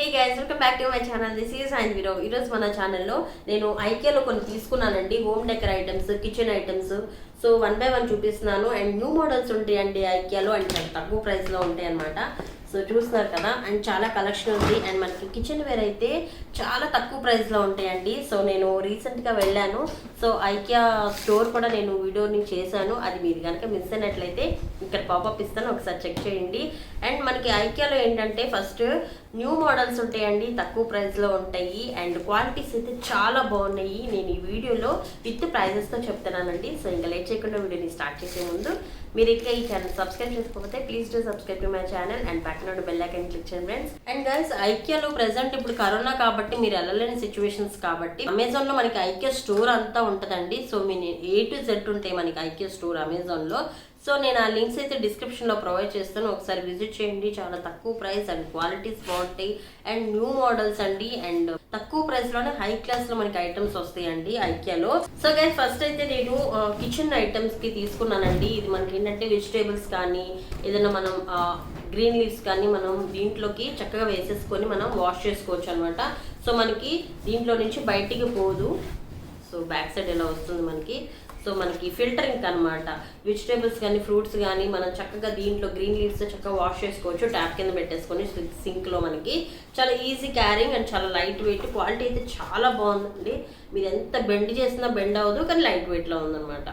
Hey guys, welcome back to my channel. This is Haindavi Rao. ఈరోజు మన ఛానల్లో నేను ఐకియాలో కొన్ని తీసుకున్నానండి, home decor items, kitchen items. So 1 by 1 చూపిస్తున్నాను. అండ్ న్యూ మోడల్స్ ఉంటాయండి ఐకియాలో, అండ్ చాలా తక్కువ ప్రైస్లో ఉంటాయి అనమాట. సో చూస్తున్నారు కదా, అండ్ చాలా కలెక్షన్ ఉంది. అండ్ మనకి కిచెన్ వేర్ అయితే చాలా తక్కువ ప్రైస్లో ఉంటాయండి. సో నేను రీసెంట్గా వెళ్ళాను. సో ఐకియా స్టోర్ కూడా నేను వీడియోని చేశాను. అది మీరు కనుక మిస్ అయినట్లయితే ఇక్కడ పాపప్ ఇస్తాను, ఒకసారి చెక్ చేయండి. అండ్ మనకి ఐకియాలో ఏంటంటే ఫస్ట్ న్యూ మోడల్స్ ఉంటాయండి, తక్కువ ప్రైస్లో ఉంటాయి. అండ్ క్వాలిటీస్ అయితే చాలా బాగున్నాయి. నేను ఈ వీడియోలో విత్ ప్రైజెస్తో చెప్తున్నానండి. సో ఇంకా లేట్ చేయకుండా వీడియోని స్టార్ట్ చేసే ముందు మీరు ఇంకా ఈ ఛానల్ సబ్స్క్రైబ్ చేసుకోకపోతే please do subscribe to my channel and పక్కన బెల్ ఐకాన్ క్లిక్ చేయండి ఫ్రెండ్స్. అండ్ గైస్, ఐకియాలో ప్రెసెంట్ ఇప్పుడు కరోనా కాబట్టి మీరు వెళ్ళలేని సిచ్యువేషన్స్ కాబట్టి అమెజాన్లో మనకి ఐకియా స్టోర్ అంతా ఉంటుందండి. So me A to Z ఉంటాయి మనకి ఐకియా స్టోర్ అమెజాన్లో. సో నేను ఆ లింక్స్ అయితే డిస్క్రిప్షన్లో ప్రొవైడ్ చేస్తాను, ఒకసారి విజిట్ చేయండి. చాలా తక్కువ ప్రైస్ అండ్ క్వాలిటీస్ బాగుంటాయి అండ్ న్యూ మోడల్స్ అండి. అండ్ తక్కువ ప్రైస్లోనే హై క్లాస్లో మనకి ఐటమ్స్ వస్తాయండి ఐకియాలో. సో గైస్, ఫస్ట్ అయితే నేను కిచెన్ ఐటమ్స్కి తీసుకున్నానండి. ఇది మనకి ఏంటంటే వెజిటేబుల్స్ కానీ ఏదైనా మనం గ్రీన్ లీవ్స్ కానీ మనం దీంట్లోకి చక్కగా వేసేసుకొని మనం వాష్ చేసుకోవచ్చు అనమాట. సో మనకి దీంట్లో నుంచి బయటికి పోదు. సో బ్యాక్ సైడ్ ఎలా వస్తుంది మనకి. సో మనకి ఫిల్టరింగ్ అనమాట. వెజిటేబుల్స్ కానీ ఫ్రూట్స్ కానీ మనం చక్కగా దీంట్లో గ్రీన్ లీవ్స్ చక్కగా వాష్ చేసుకోవచ్చు, ట్యాప్ కింద పెట్టేసుకొని సింక్లో. మనకి చాలా ఈజీ క్యారింగ్ అండ్ చాలా లైట్ వెయిట్. క్వాలిటీ అయితే చాలా బాగుందండి. మీరు ఎంత బెండ్ చేసినా బెండ్ అవ్వదు, కానీ లైట్ వెయిట్లో ఉందన్నమాట.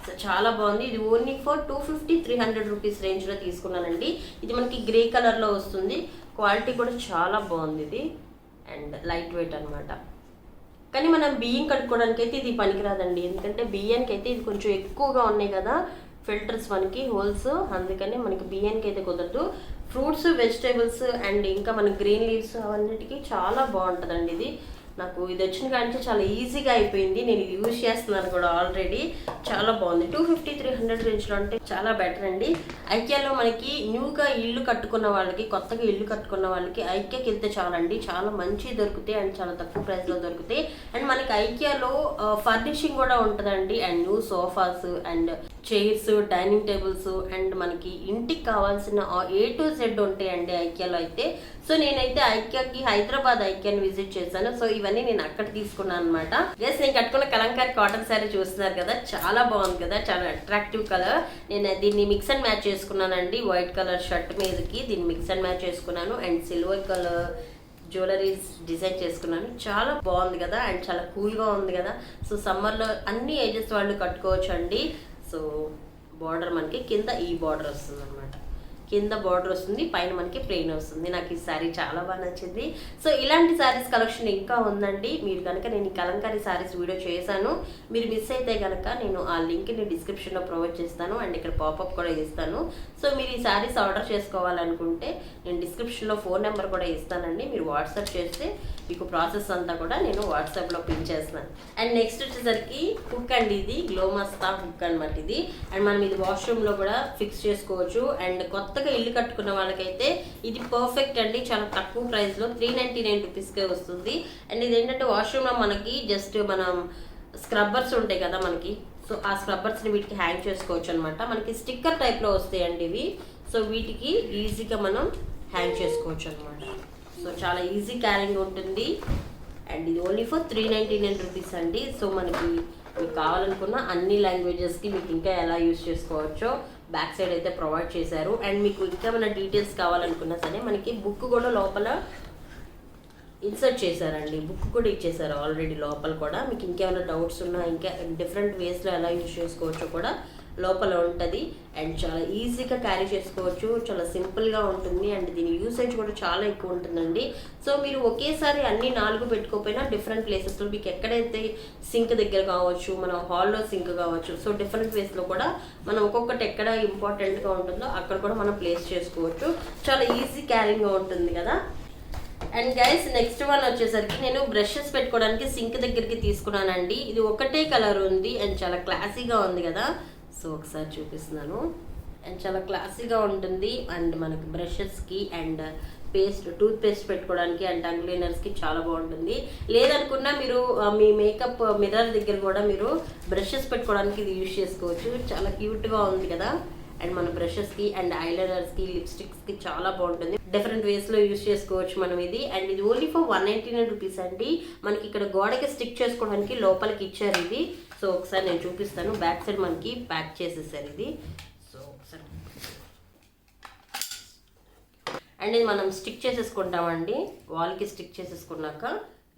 సో చాలా బాగుంది. ఇది ఓన్లీ ఫర్ 250-300 రూపీస్ రేంజ్లో తీసుకున్నానండి. ఇది మనకి గ్రే కలర్లో వస్తుంది. క్వాలిటీ కూడా చాలా బాగుంది ఇది అండ్ లైట్ వెయిట్ అనమాట. కానీ మనం బియ్యం కట్టుకోవడానికి అయితే ఇది పనికిరాదండి, ఎందుకంటే బియ్యానికి అయితే ఇది కొంచెం ఎక్కువగా ఉన్నాయి కదా ఫిల్టర్స్ మనకి హోల్స్, అందుకని మనకి బియ్యానికి అయితే కుదరదు. ఫ్రూట్స్, వెజిటేబుల్స్ అండ్ ఇంకా మన గ్రీన్ లీవ్స్ అవన్నిటికీ చాలా బాగుంటుందండి ఇది. నాకు ఇది వచ్చిన కానీ చాలా ఈజీగా అయిపోయింది. నేను ఇది యూజ్ చేస్తున్నాను కూడా ఆల్రెడీ. చాలా బాగుంది. 250-300 రేంజ్లో అంటే చాలా బెటర్ అండి. ఐకియాలో మనకి న్యూగా ఇల్లు కట్టుకున్న వాళ్ళకి, కొత్తగా ఇల్లు కట్టుకున్న వాళ్ళకి ఐకియాకి వెళ్తే చాలండి. చాలా మంచి దొరుకుతాయి అండ్ చాలా తక్కువ ప్రైస్లో దొరుకుతాయి. అండ్ మనకి ఐకియాలో ఫర్నిషింగ్ కూడా ఉంటుందండి. And new sofas and chairs, dining tables and మనకి ఇంటికి కావాల్సిన A to Z ఉంటాయండి ఐకియాలో అయితే. సో నేనైతే ఐకియాకి హైదరాబాద్ ఐకియాని విజిట్ చేశాను. సో ఇవన్నీ నేను అక్కడ తీసుకున్నాను అనమాట. జస్ట్ నేను కట్టుకున్న కలంకారీ కాటన్ శారీ చూస్తున్నారు కదా, చాలా బాగుంది కదా, చాలా అట్రాక్టివ్ కలర్. నేను దీన్ని మిక్స్ అండ్ మ్యాచ్ చేసుకున్నానండి. వైట్ కలర్ షర్ట్ మీదకి దీన్ని మిక్స్ అండ్ మ్యాచ్ చేసుకున్నాను. And silver colour jewelleries design చేసుకున్నాను. చాలా బాగుంది కదా అండ్ చాలా కూల్గా ఉంది కదా. సో సమ్మర్లో అన్ని ఏజెస్ వాళ్ళు కట్టుకోవచ్చు అండి. సో బార్డర్ మనకి కింద ఈ బార్డర్ వస్తుంది అనమాట. కింద బార్డర్ వస్తుంది, పైన మనకి ప్లెయిన్ వస్తుంది. నాకు ఈ శారీ చాలా బాగా నచ్చింది. సో ఇలాంటి శారీస్ కలెక్షన్ ఇంకా ఉందండి. మీరు కనుక నేను ఈ కలంకారీ శారీస్ వీడియో చేశాను, మీరు మిస్ అయితే కనుక నేను ఆ లింక్ని డిస్క్రిప్షన్లో ప్రొవైడ్ చేస్తాను అండ్ ఇక్కడ పాపప్ కూడా ఇస్తాను. సో మీరు ఈ శారీస్ ఆర్డర్ చేసుకోవాలనుకుంటే నేను డిస్క్రిప్షన్లో ఫోన్ నెంబర్ కూడా ఇస్తానండి. మీరు వాట్సాప్ చేస్తే మీకు ప్రాసెస్ అంతా కూడా నేను వాట్సాప్లో పిన్ చేస్తాను. అండ్ నెక్స్ట్ వచ్చేసరికి హుక్ అండి. ఇది గ్లోమస్తా హుక్ అనమాట ఇది. అండ్ మనం ఇది వాష్రూమ్లో కూడా ఫిక్స్ చేసుకోవచ్చు. అండ్ కొత్తగా ఇల్లు కట్టుకున్న వాళ్ళకైతే ఇది పర్ఫెక్ట్ అండి. చాలా తక్కువ ప్రైస్లో 399 రూపీస్కే వస్తుంది. అండ్ ఇది ఏంటంటే వాష్రూమ్లో మనకి జస్ట్ మనం స్క్రబ్బర్స్ ఉంటాయి కదా మనకి, సో ఆ స్క్రబ్బర్స్ని వీటికి హ్యాంగ్ చేసుకోవచ్చు అనమాట. మనకి స్టిక్కర్ టైప్లో వస్తాయండి ఇవి. సో వీటికి ఈజీగా మనం హ్యాంగ్ చేసుకోవచ్చు అనమాట. సో చాలా ఈజీ క్యారింగ్ ఉంటుంది. అండ్ ఇది ఓన్లీ ఫర్ 399 రూపీస్ అండి. సో మనకి మీకు కావాలనుకున్న అన్ని లాంగ్వేజెస్కి మీకు ఇంకా ఎలా యూజ్ చేసుకోవచ్చో బ్యాక్ సైడ్ అయితే ప్రొవైడ్ చేశారు. అండ్ మీకు ఇంకా ఏమైనా డీటెయిల్స్ కావాలనుకున్నా సరే మనకి బుక్ కూడా లోపల ఇన్సర్ట్ చేశారండి. బుక్ కూడా ఇచ్చేసారు ఆల్రెడీ లోపల కూడా. మీకు ఇంకేమైనా డౌట్స్ ఉన్నా, ఇంకా డిఫరెంట్ వేస్లో ఎలా యూజ్ చేసుకోవచ్చో కూడా లోపల ఉంటుంది. అండ్ చాలా ఈజీగా క్యారీ చేసుకోవచ్చు, చాలా సింపుల్గా ఉంటుంది. అండ్ దీని యూసేజ్ కూడా చాలా ఎక్కువ ఉంటుందండి. సో మీరు ఒకేసారి అన్ని 4 పెట్టుకోకపోయినా డిఫరెంట్ ప్లేసెస్లో మీకు ఎక్కడైతే సింక్ దగ్గర కావచ్చు, మన హాల్లో సింక్ కావచ్చు, సో డిఫరెంట్ వేస్లో కూడా మనం ఒక్కొక్కటి ఎక్కడ ఇంపార్టెంట్గా ఉంటుందో అక్కడ కూడా మనం ప్లేస్ చేసుకోవచ్చు. చాలా ఈజీ క్యారింగ్గా ఉంటుంది కదా. అండ్ గైస్, నెక్స్ట్ వన్ వచ్చేసరికి నేను బ్రషెస్ పెట్టుకోవడానికి సింక్ దగ్గరికి తీసుకున్నానండి. ఇది ఒకటే కలర్ ఉంది అండ్ చాలా క్లాసీగా ఉంది కదా. సో ఒకసారి చూపిస్తున్నాను. అండ్ చాలా క్లాసీగా ఉంటుంది. అండ్ మనకి బ్రషెస్కి అండ్ టూత్ పేస్ట్ పెట్టుకోవడానికి అండ్ టంగ్ క్లీనర్స్కి చాలా బాగుంటుంది. లేదనుకున్నా మీరు మీ మేకప్ మిర్రర్ దగ్గర కూడా మీరు బ్రషెస్ పెట్టుకోవడానికి ఇది యూజ్ చేసుకోవచ్చు. చాలా క్యూట్గా ఉంది కదా. అండ్ మన బ్రషెస్కి అండ్ ఐలైనర్స్కి, లిప్స్టిక్స్కి చాలా బాగుంటుంది. డిఫరెంట్ వేస్లో యూజ్ చేసుకోవచ్చు మనం ఇది. అండ్ ఇది ఓన్లీ ఫర్ 199 రూపీస్ అండి. మనకి ఇక్కడ గోడకి స్టిక్ చేసుకోవడానికి లోపలికి ఇచ్చారు ఇది. సో ఒకసారి నేను చూపిస్తాను. బ్యాక్ సైడ్ మనకి ప్యాక్ చేసేసారు ఇది. సో ఒకసారి అండ్ ఇది మనం స్టిక్ చేసేసుకుంటామండి. వాల్కి స్టిక్ చేసేసుకున్నాక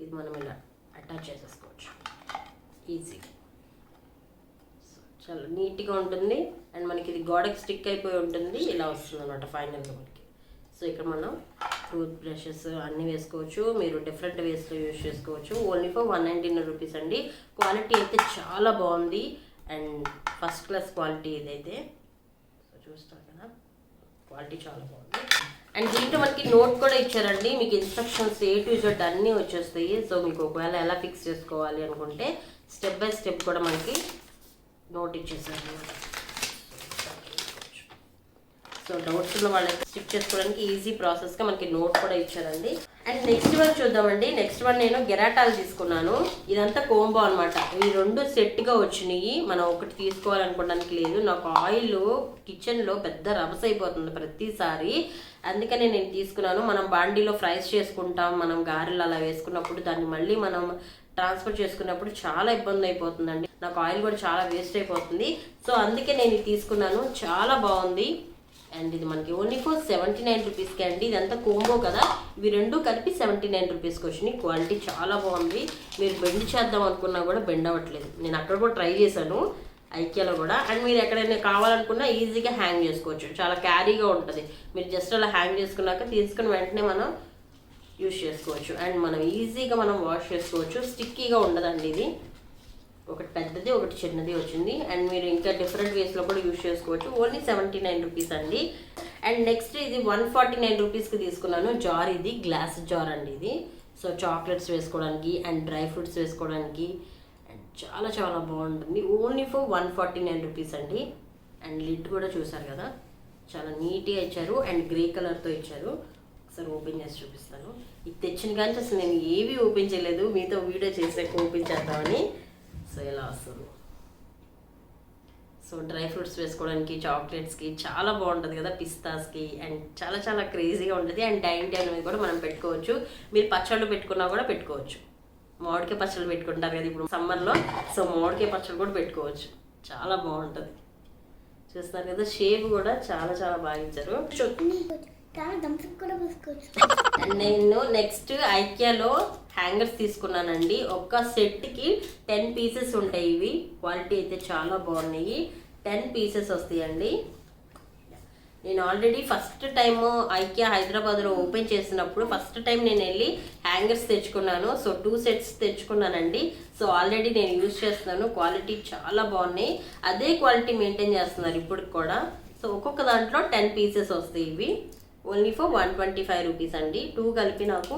ఇది మనం ఇలా అటాచ్ చేసేసుకోవచ్చు ఈజీ. చాలా నీట్గా ఉంటుంది. అండ్ మనకి ఇది గోడకి స్టిక్ అయిపోయి ఉంటుంది. ఇలా వస్తుంది అనమాట ఫైనల్గా మనకి. సో ఇక్కడ మనం టూత్ బ్రషెస్ అన్నీ వేసుకోవచ్చు. మీరు డిఫరెంట్ వేస్లో యూజ్ చేసుకోవచ్చు. ఓన్లీ ఫర్ 199 రూపీస్ అండి. క్వాలిటీ అయితే చాలా బాగుంది అండ్ ఫస్ట్ క్లాస్ క్వాలిటీ ఇదైతే. సో చూస్తారు కదా, క్వాలిటీ చాలా బాగుంది. అండ్ దీంట్లో మనకి నోట్ కూడా ఇచ్చారండి. మీకు ఇన్స్ట్రక్షన్స్ A to Z అన్నీ వచ్చేస్తాయి. సో మీకు ఒకవేళ ఎలా ఫిక్స్ చేసుకోవాలి అనుకుంటే స్టెప్ బై స్టెప్ కూడా మనకి నోట్ ఇచ్చేసారు అనమాట. సో డౌట్స్ ఉన్న వాళ్ళకి స్టిక్ చేసుకోవడానికి ఈజీ ప్రాసెస్గా మనకి నోట్ కూడా ఇచ్చారండి. అండ్ నెక్స్ట్ వన్ చూద్దామండి. నెక్స్ట్ వన్ నేను గెరాటాలు తీసుకున్నాను. ఇదంతా కోంబో అనమాట. ఇవి రెండు సెట్గా వచ్చినాయి. మనం ఒకటి తీసుకోవాలనుకోవడానికి లేదు. నాకు ఆయిల్ కిచెన్లో పెద్ద రభస అయిపోతుంది ప్రతిసారి. అందుకనే నేను తీసుకున్నాను. మనం బాండీలో ఫ్రైస్ చేసుకుంటాం, మనం గారెలు అలా వేసుకున్నప్పుడు దాన్ని మళ్ళీ మనం ట్రాన్స్ఫర్ చేసుకున్నప్పుడు చాలా ఇబ్బంది అయిపోతుందండి. నాకు ఆయిల్ కూడా చాలా వేస్ట్ అయిపోతుంది. సో అందుకే నేను ఇది తీసుకున్నాను. చాలా బాగుంది. అండ్ ఇది మనకి ఓన్లీ ఫర్ 79 రూపీస్కి అండి. ఇదంతా కోంబో కదా, ఇవి రెండు కలిపి 79 రూపీస్కి వచ్చినాయి. క్వాలిటీ చాలా బాగుంది. మీరు బెండ్ చేద్దాం అనుకున్నా కూడా బెండ్ అవ్వట్లేదు. నేను అక్కడ కూడా ట్రై చేశాను ఐకియాలో కూడా. అండ్ మీరు ఎక్కడైనా కావాలనుకున్నా ఈజీగా హ్యాంగ్ చేసుకోవచ్చు. చాలా క్యారీగా ఉంటుంది. మీరు జస్ట్ అలా హ్యాంగ్ చేసుకున్నాక తీసుకుని వెంటనే మనం యూజ్ చేసుకోవచ్చు. అండ్ మనం ఈజీగా మనం వాష్ చేసుకోవచ్చు. స్టిక్కీగా ఉండదండి ఇది. ఒకటి పెద్దది ఒకటి చిన్నది వచ్చింది. అండ్ మీరు ఇంకా డిఫరెంట్ వేస్లో కూడా యూజ్ చేసుకోవచ్చు. ఓన్లీ 79 రూపీస్ అండి. అండ్ నెక్స్ట్ ఇది 149 రూపీస్కి తీసుకున్నాను. జార్, ఇది గ్లాస్ జార్ అండి ఇది. సో చాక్లెట్స్ వేసుకోవడానికి అండ్ డ్రై ఫ్రూట్స్ వేసుకోవడానికి అండ్ చాలా చాలా బాగుంటుంది. ఓన్లీ ఫర్ 149 రూపీస్ అండి. అండ్ లిడ్ కూడా చూసారు కదా, చాలా నీట్గా ఇచ్చారు అండ్ గ్రే కలర్తో ఇచ్చారు. ఒకసారి ఓపెన్ చేసి చూపిస్తాను. ఇది తెచ్చిన కానీ అసలు నేను ఏవి ఓపెన్ చేయలేదు. మీతో వీడియో చేసాక ఓపెన్ చేద్దామని. సో ఇలా వస్తుంది. సో డ్రై ఫ్రూట్స్ వేసుకోవడానికి, చాక్లెట్స్కి చాలా బాగుంటుంది కదా, పిస్తాస్కి. అండ్ చాలా చాలా క్రేజీగా ఉంటుంది. అండ్ డైనింగ్ టేబుల్ మీద కూడా మనం పెట్టుకోవచ్చు. మీరు పచ్చళ్ళు పెట్టుకున్నా కూడా పెట్టుకోవచ్చు. మామిడికాయ పచ్చళ్ళు పెట్టుకుంటారు కదా ఇప్పుడు సమ్మర్లో. సో మామిడికాయ పచ్చళ్ళు కూడా పెట్టుకోవచ్చు. చాలా బాగుంటుంది. చూస్తున్నారు కదా, షేప్ కూడా చాలా చాలా బాగా ఇచ్చారు. నేను నెక్స్ట్ ఐకియాలో హ్యాంగర్స్ తీసుకున్నానండి. ఒక్క సెట్కి 10 పీసెస్ ఉంటాయి. ఇవి క్వాలిటీ అయితే చాలా బాగున్నాయి. 10 పీసెస్ వస్తాయండి. నేను ఆల్రెడీ ఫస్ట్ టైం ఐకియా హైదరాబాద్లో ఓపెన్ చేసినప్పుడు ఫస్ట్ టైం నేను వెళ్ళి హ్యాంగర్స్ తెచ్చుకున్నాను. సో 2 సెట్స్ తెచ్చుకున్నానండి. సో ఆల్రెడీ నేను యూజ్ చేస్తున్నాను. క్వాలిటీ చాలా బాగున్నాయి. అదే క్వాలిటీ మెయింటైన్ చేస్తున్నారు ఇప్పుడు కూడా. సో ఒక్కొక్క దాంట్లో 10 పీసెస్ వస్తాయి. ఇవి ఓన్లీ ఫర్ 125 రూపీస్ అండి. 2 కలిపి నాకు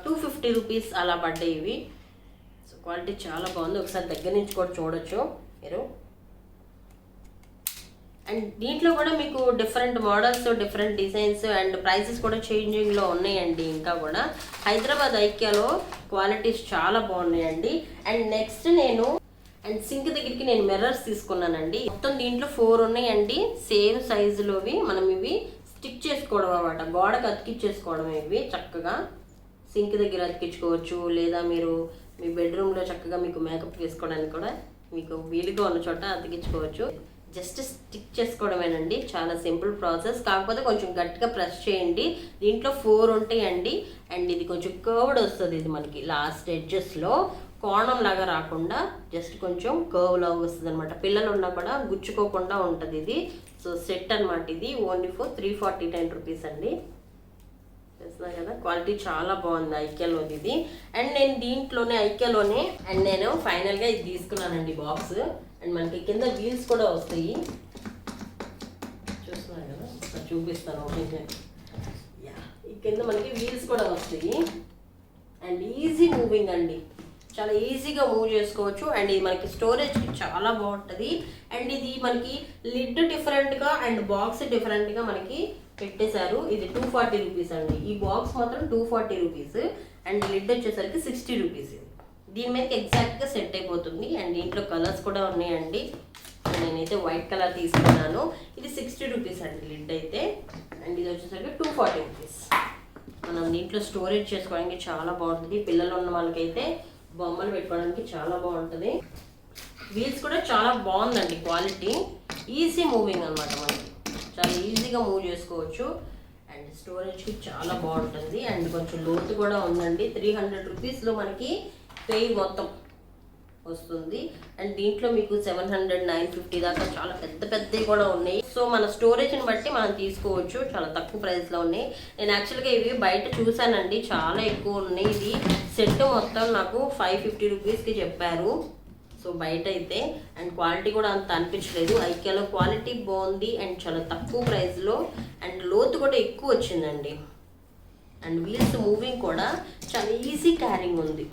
250 రూపీస్ అలా పడ్డాయి ఇవి. సో క్వాలిటీ చాలా బాగుంది. ఒకసారి దగ్గర నుంచి కూడా చూడొచ్చు మీరు. అండ్ దీంట్లో కూడా మీకు different models, different designs and prices కూడా చేంజింగ్లో ఉన్నాయండి. ఇంకా కూడా హైదరాబాద్ ఐకియాలో క్వాలిటీస్ చాలా బాగున్నాయండి. అండ్ నెక్స్ట్ నేను సింక్ దగ్గరికి నేను మిర్రర్స్ తీసుకున్నానండి. మొత్తం దీంట్లో 4 ఉన్నాయండి. సేమ్ సైజులోవి. మనం ఇవి స్టిక్ చేసుకోవడం అనమాట, గోడకు అతికించేసుకోవడం. ఇవి చక్కగా సింక్ దగ్గర అతికించుకోవచ్చు, లేదా మీరు మీ బెడ్రూమ్లో చక్కగా మీకు మేకప్ వేసుకోవడానికి కూడా మీకు వీలుగా ఉన్న చోట అతికించుకోవచ్చు. Just stick చేసుకోవడమేనండి. చాలా సింపుల్ ప్రాసెస్. కాకపోతే కొంచెం గట్టిగా ప్రెస్ చేయండి. దీంట్లో 4 ఉంటాయండి. అండ్ ఇది కొంచెం కర్వ్డ్ వస్తుంది. ఇది మనకి లాస్ట్ ఎడ్జెస్లో కోణం లాగా రాకుండా జస్ట్ కొంచెం కర్వ్ లాగా వస్తుంది అనమాట. పిల్లలు ఉన్నా కూడా గుచ్చుకోకుండా ఉంటుంది ఇది. సో సెట్ అనమాట ఇది. ఓన్లీ ఫర్ 349 రూపీస్ అండి. చేస్తున్నా కదా, క్వాలిటీ చాలా బాగుంది ఐకియాలోది ఇది. అండ్ నేను దీంట్లోనే ఐకియాలోనే అండ్ నేను ఫైనల్గా ఇది తీసుకున్నానండి బాక్స్. అండ్ మనకి కింద వీల్స్ కూడా వస్తాయి. చూస్తున్నారు కదా, చూపిస్తాను ఓకే. ఈ కింద మనకి వీల్స్ కూడా వస్తాయి. అండ్ ఈజీ మూవింగ్ అండి. చాలా ఈజీగా మూవ్ చేసుకోవచ్చు. అండ్ ఇది మనకి స్టోరేజ్కి చాలా బాగుంటుంది. అండ్ ఇది మనకి లిడ్ డిఫరెంట్గా అండ్ బాక్స్ డిఫరెంట్గా మనకి పెట్టేశారు. ఇది 240 రూపీస్ అండి. ఈ బాక్స్ మాత్రం 240 రూపీస్. అండ్ లిడ్ వచ్చేసరికి 60 రూపీస్. దీని మీదకి ఎగ్జాక్ట్గా సెట్ అయిపోతుంది. అండ్ దీంట్లో కలర్స్ కూడా ఉన్నాయండి. నేనైతే వైట్ కలర్ తీసుకున్నాను. ఇది 60 రూపీస్ అండి లిడ్ అయితే. అండ్ ఇది వచ్చేసరికి 240 రూపీస్. మనం దీంట్లో స్టోరేజ్ చేసుకోవడానికి చాలా బాగుంటుంది. పిల్లలు ఉన్న వాళ్ళకైతే బొమ్మలు పెట్టుకోవడానికి చాలా బాగుంటుంది. వీల్స్ కూడా చాలా బాగుందండి క్వాలిటీ. ఈజీ మూవింగ్ అనమాట, మనకి చాలా ఈజీగా మూవ్ చేసుకోవచ్చు. అండ్ స్టోరేజ్కి చాలా బాగుంటుంది. అండ్ కొంచెం లోతు కూడా ఉందండి. 300 రూపీస్లో మనకి పెయి మొత్తం వస్తుంది. అండ్ దీంట్లో మీకు 700, 950 దాకా చాలా పెద్ద పెద్దవి కూడా ఉన్నాయి. సో మన స్టోరేజ్ని బట్టి మనం తీసుకోవచ్చు. చాలా తక్కువ ప్రైస్లో ఉన్నాయి. నేను యాక్చువల్గా ఇవి బయట చూసానండి, చాలా ఎక్కువ ఉన్నాయి. ఇది సెట్ మొత్తం నాకు 550 రూపీస్కి చెప్పారు. సో బయట అయితే అండ్ క్వాలిటీ కూడా అంత అనిపించలేదు. ఐకియాలో క్వాలిటీ బాగుంది అండ్ చాలా తక్కువ ప్రైస్లో. అండ్ లోతు కూడా ఎక్కువ వచ్చిందండి. అండ్ వీల్స్ మూవింగ్ కూడా చాలా ఈజీ క్యారింగ్ ఉంది,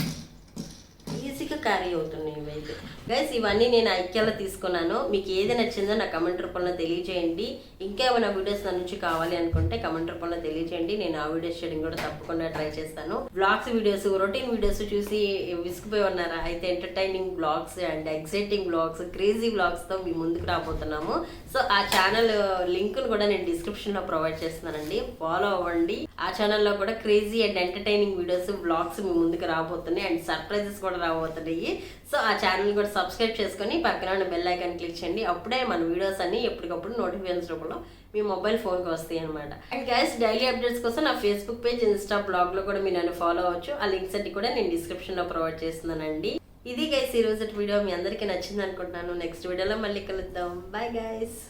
ఈజీగా క్యారీ అవుతున్నాయి ఇవైతే. గైస్ ఇవన్నీ నేను ఐకియాలో తీసుకున్నాను. మీకు ఏది నచ్చిందో నా కమెంట్ రూపంలో తెలియజేయండి. ఇంకా ఏమైనా వీడియోస్ నా నుంచి కావాలి అనుకుంటే కమెంట్ రూపంలో తెలియజేయండి. నేను ఆ వీడియోస్ చేయడం కూడా తప్పకుండా ట్రై చేస్తాను. బ్లాగ్స్ వీడియోస్, రొటీన్ వీడియోస్ చూసి విసిగిపోయి ఉన్నారా? అయితే entertaining blogs and exciting blogs, crazy బ్లాగ్స్తో మీ ముందుకు రాబోతున్నాము. సో ఆ ఛానల్ లింక్ను కూడా నేను డిస్క్రిప్షన్లో ప్రొవైడ్ చేస్తున్నానండి, ఫాలో అవ్వండి. ఆ ఛానల్లో కూడా crazy and entertaining videos, blogs మీ ముందుకు రాబోతున్నాయి అండ్ సర్ప్రైజెస్ కూడా రాబోతున్నాయి. సో ఆ ఛానల్ కూడా సబ్స్క్రైబ్ చేసుకొని పక్కన ఉన్న బెల్ ఐకాన్ క్లిక్ చేయండి. అప్పుడే మన వీడియోస్ అన్ని ఎప్పటికప్పుడు నోటిఫికేషన్స్ రూపంలో మీ మొబైల్ ఫోన్కి వస్తాయి అనమాట. అండ్ గైస్ డైలీ అప్డేట్స్ కోసం నా ఫేస్బుక్ పేజ్, ఇన్స్టా, బ్లాగ్లో కూడా మీరు నన్ను ఫాలో అవ్వచ్చు. ఆ లింక్స్ అన్ని కూడా నేను డిస్క్రిప్షన్లో ప్రొవైడ్ చేస్తున్నానండి. ఇది గైస్ ఈ రోజు వీడియో మీ అందరికీ నచ్చింది అనుకుంటున్నాను. నెక్స్ట్ వీడియోలో మళ్ళీ కలుద్దాం. Bye guys.